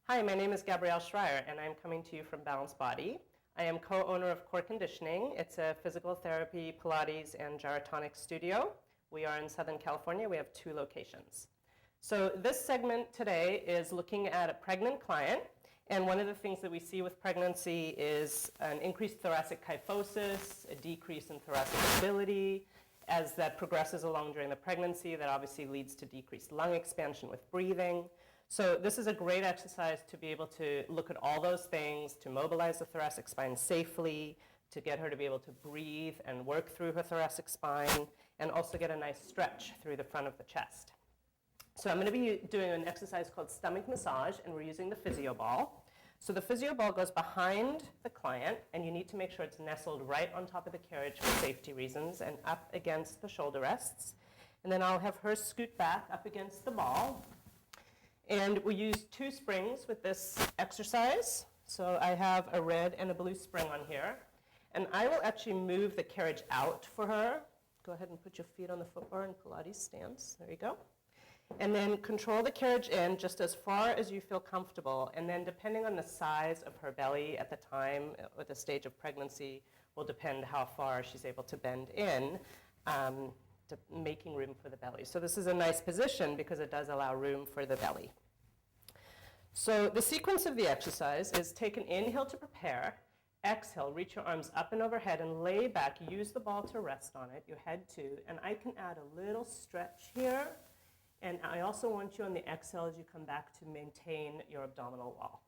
Hi, my name is Gabrielle Schreier, and I'm coming to you from Balanced Body. I am co-owner of Core Conditioning. It's a physical therapy, Pilates, and gyrotonic studio. We are in Southern California. We have 2 locations. So this segment today is looking at a pregnant client, and one of the things that we see with pregnancy is an increased thoracic kyphosis, a decrease in thoracic mobility. As that progresses along during the pregnancy, that obviously leads to decreased lung expansion with breathing. So this is a great exercise to be able to look at all those things, to mobilize the thoracic spine safely, to get her to be able to breathe and work through her thoracic spine, and also get a nice stretch through the front of the chest. So I'm going to be doing an exercise called stomach massage, and we're using the physio ball. So the physio ball goes behind the client, and you need to make sure it's nestled right on top of the carriage for safety reasons and up against the shoulder rests. And then I'll have her scoot back up against the ball. And we use 2 springs with this exercise. So I have a red and a blue spring on here. And I will actually move the carriage out for her. Go ahead and put your feet on the footbar in Pilates stance. There you go. And then control the carriage in just as far as you feel comfortable. And then depending on the size of her belly at the time or the stage of pregnancy will depend how far she's able to bend in. To making room for the belly. So this is a nice position because it does allow room for the belly. So the sequence of the exercise is take an inhale to prepare, exhale, reach your arms up and overhead and lay back, use the ball to rest on it, your head too, and I can add a little stretch here, and I also want you on the exhale as you come back to maintain your abdominal wall.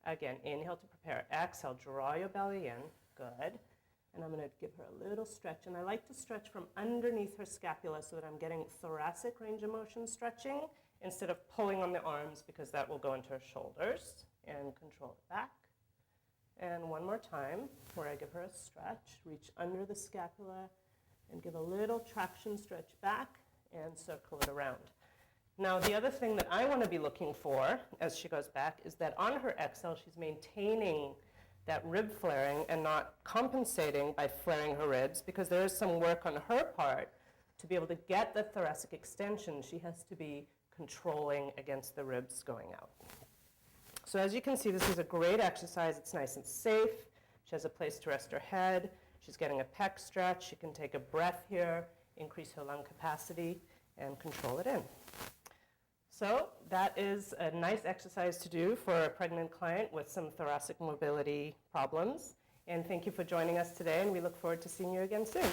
Again, inhale to prepare, exhale, draw your belly in, good. And I'm going to give her a little stretch. And I like to stretch from underneath her scapula so that I'm getting thoracic range of motion stretching instead of pulling on the arms because that will go into her shoulders. And control it back. And one more time where I give her a stretch. Reach under the scapula and give a little traction stretch back and circle it around. Now, the other thing that I want to be looking for as she goes back is that on her exhale, she's maintaining that rib flaring and not compensating by flaring her ribs because there is some work on her part to be able to get the thoracic extension. She has to be controlling against the ribs going out. So as you can see, this is a great exercise. It's nice and safe. She has a place to rest her head. She's getting a pec stretch. She can take a breath here, increase her lung capacity, and control it in. So that is a nice exercise to do for a pregnant client with some thoracic mobility problems. And thank you for joining us today, and we look forward to seeing you again soon.